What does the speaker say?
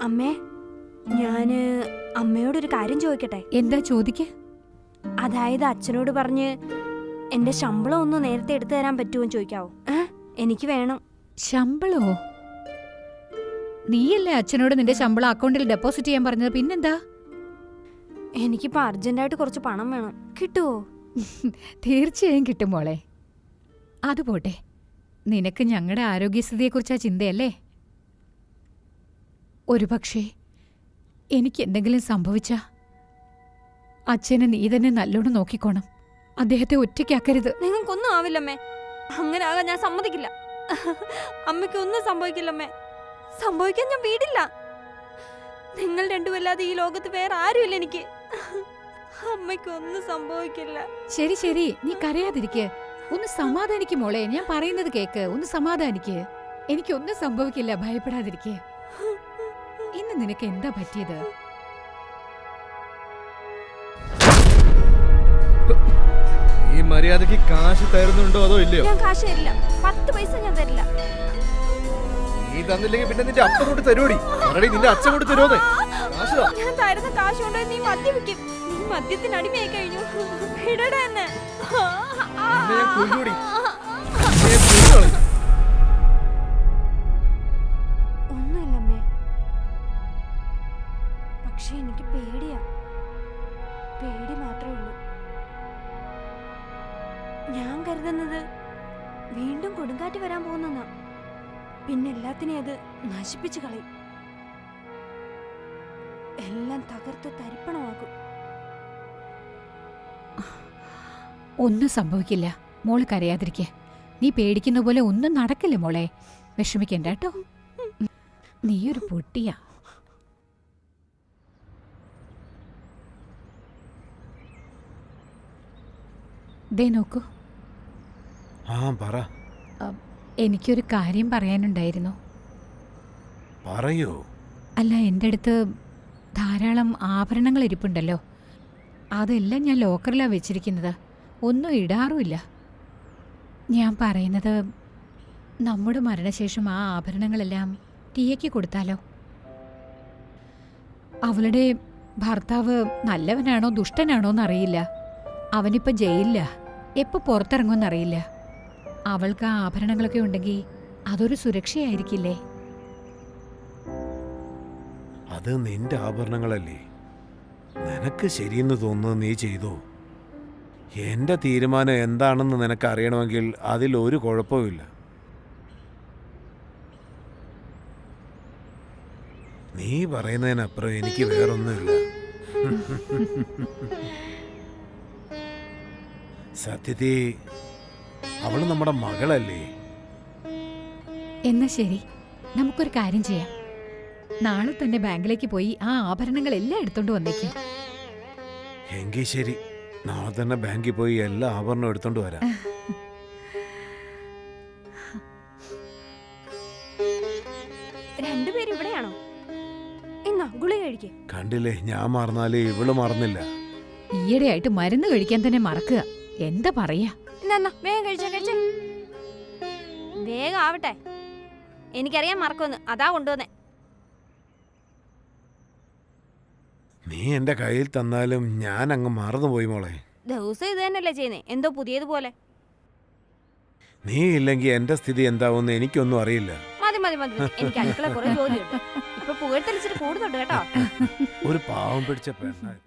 അമ്മേ, ഞാന് അമ്മയോടൊരു കാര്യം ചോദിക്കട്ടെ? എന്താ ചോദിക്ക? അതായത് അച്ഛനോട് പറഞ്ഞ് എന്റെ ശമ്പളം ഒന്ന് നേരത്തെ എടുത്തു തരാൻ പറ്റുമോ ചോദിക്കാവോ? എനിക്ക് വേണം. ശമ്പളമോ? നീയല്ലേ അച്ഛനോട് നിന്റെ ശമ്പളം അക്കൗണ്ടിൽ ഡെപ്പോസിറ്റ് ചെയ്യാൻ പറഞ്ഞത്? പിന്നെന്താ? എനിക്കിപ്പോ അർജന്റായിട്ട് കുറച്ച് പണം വേണം. കിട്ടുവോ? തീർച്ചയായും കിട്ടും മോളെ. അതുപോട്ടെ, നിനക്ക് ഞങ്ങളുടെ ആരോഗ്യസ്ഥിതിയെക്കുറിച്ചാ ചിന്തയല്ലേ? ഒരുപക്ഷേ എനിക്ക് എന്തെങ്കിലും സംഭവിച്ചാ അച്ഛനെ നീ തന്നെ നല്ലോണം നോക്കിക്കോണം. അദ്ദേഹത്തെ ഒറ്റയ്ക്കാക്കരുത്. നിങ്ങൾക്കൊന്നും ആവില്ലമ്മേ. അങ്ങനെ ആകാൻ ഞാൻ സമ്മതിക്കില്ല. അമ്മയ്ക്കൊന്നും സംഭവിക്കില്ലമ്മേ. സംഭവിക്കാൻ ഞാൻ വീടില്ല. നിങ്ങൾ രണ്ടുമല്ലാതെ ഈ ലോകത്ത് വേറെ ആരുമില്ല എനിക്ക്. അമ്മയ്ക്കൊന്നും സംഭവിക്കില്ല. ശരി ശരി, നീ കരയാതിരിക്കെ. ഒന്ന് സമാധാനിക്ക് മോളെ. ഞാൻ പറയുന്നത് കേക്ക്. ഒന്ന് സമാധാനിക്ക്. എനിക്കൊന്നും സംഭവിക്കില്ല, ഭയപ്പെടാതിരിക്കെ. ഇന്ന് നിനക്ക് എന്താ പറ്റിയത്? ഈ മര്യാദക്ക് കാശ് തരുന്നുണ്ടോ അതോ ഇല്ലയോ? ഞാൻ കാശ് തരില്ല. 10 പൈസ ഞാൻ തരില്ല. നീ തന്നില്ലെങ്കിൽ പിന്നെ നിന്റെ അപ്പൻ കൊണ്ട് തരുവോടി? പറയടി, നിന്റെ അച്ഛൻ കൊണ്ട് തരുമോന്നേ? കാശ് താ. ഞാൻ തരുന്ന കാശ് കൊണ്ട് നീ മദ്യപിക്കും. നീ മദ്യത്തിന് അടിമയായി കഴിഞ്ഞു. വിടടാ എന്നെ. നിന്നെ ഞാൻ കൊല്ലുവോടി. നിന്നെ ഞാൻ കൊല്ലുകളയും. ഒന്നുമില്ലമ്മേ. പക്ഷെ എനിക്ക് പേടിയാ. പേടി മാത്രമേ ഉള്ളൂ. ഞാൻ കരുതുന്നത് വീണ്ടും കൊടുങ്കാറ്റ് വരാൻ പോകുന്ന. പിന്നെ എല്ലാത്തിനെയും അത് നശിപ്പിച്ചു കളയും. എല്ലാം തകർത്ത് തരിപ്പണമാക്കും. ഒന്നും സംഭവിക്കില്ല മോള്, കരയാതിരിക്കെ. നീ പേടിക്കുന്ന പോലെ ഒന്നും നടക്കില്ല മോളെ. വിഷമിക്കണ്ട കേട്ടോ. നീയൊരു പൊട്ടിയാ. ദേ നോക്കൂ. പറ. എനിക്കൊരു കാര്യം പറയാനുണ്ടായിരുന്നു. പറയൂ. അല്ല, എൻ്റെ അടുത്ത് ധാരാളം ആഭരണങ്ങൾ ഇരിപ്പുണ്ടല്ലോ. അതെല്ലാം ഞാൻ ലോക്കറിലാണ് വെച്ചിരിക്കുന്നത്. ഒന്നും ഇടാറുമില്ല. ഞാൻ പറയുന്നത്, നമ്മുടെ മരണശേഷം ആ ആഭരണങ്ങളെല്ലാം ടിയയ്ക്ക് കൊടുത്താലോ? അവളുടെ ഭർത്താവ് നല്ലവനാണോ ദുഷ്ടനാണോ എന്നറിയില്ല. അവനിപ്പോൾ ജയിലില്ല. എപ്പോൾ പുറത്തിറങ്ങുമെന്നറിയില്ല. അവൾക്ക് ആ ആഭരണങ്ങളൊക്കെ ഉണ്ടെങ്കിൽ അതൊരു സുരക്ഷയായിരിക്കില്ലേ? അത് നിന്റെ ആഭരണങ്ങളല്ലേ? നിനക്ക് ശരിയെന്ന് തോന്നുന്നത് നീ ചെയ്തോ. എന്റെ തീരുമാനം എന്താണെന്ന് നിനക്ക് അറിയണമെങ്കിൽ അതിൽ ഒരു കുഴപ്പമില്ല. നീ പറയുന്നതിനപ്പുറം എനിക്ക് വേറൊന്നുമില്ല. സത്യത്തിൽ അവള് നമ്മുടെ മകളല്ലേ? എന്നാ ശരി, നമുക്കൊരു കാര്യം ചെയ്യാം. നാളെ തന്നെ ബാങ്കിലേക്ക് പോയി ആ ആഭരണങ്ങളെല്ലാം എടുത്തോണ്ട് വന്നേക്കും. എങ്കിൽ ശരി, നാളെ തന്നെ ബാങ്കിൽ പോയി എല്ലാ ആഭരണവും എടുത്തോണ്ട് വരാം. രണ്ടുപേരും ഇവിടെയാണോ? എന്നാ ഗുളിക കഴിക്ക്. കണ്ടില്ലേ, ഞാൻ മറന്നാലേ ഇവള് മറന്നില്ല. ഈയിടെയായിട്ട് മരുന്ന് കഴിക്കാൻ തന്നെ മറക്കുക. എന്താ പറയാ? എന്നാ വേഗം കഴിച്ചേ. വേഗം ആവട്ടെ. എനിക്കറിയാൻ മറക്കുമെന്ന്, അതാ കൊണ്ടുവന്നേ. നീ എന്റെ കയ്യിൽ തന്നാലും ഞാൻ അങ്ങ് മറന്നുപോയി മോളെ. ദിവസം ഇത് തന്നെയല്ലേ ചെയ്യുന്നേ? എന്തോ പുതിയതുപോലെ. നീ ഇല്ലെങ്കിൽ എന്റെ സ്ഥിതി എന്താവുമെന്ന് എനിക്കൊന്നും അറിയില്ല. മതി. എനിക്ക് അടുക്കള കുറെ ജോലിയുണ്ട്. ഇപ്പൊ പുകഴ്ത്തലിച്ചിട്ട് കൂടുന്നുണ്ട് കേട്ടോ. ഒരു പാവം പിടിച്ച പെണ്ണായി.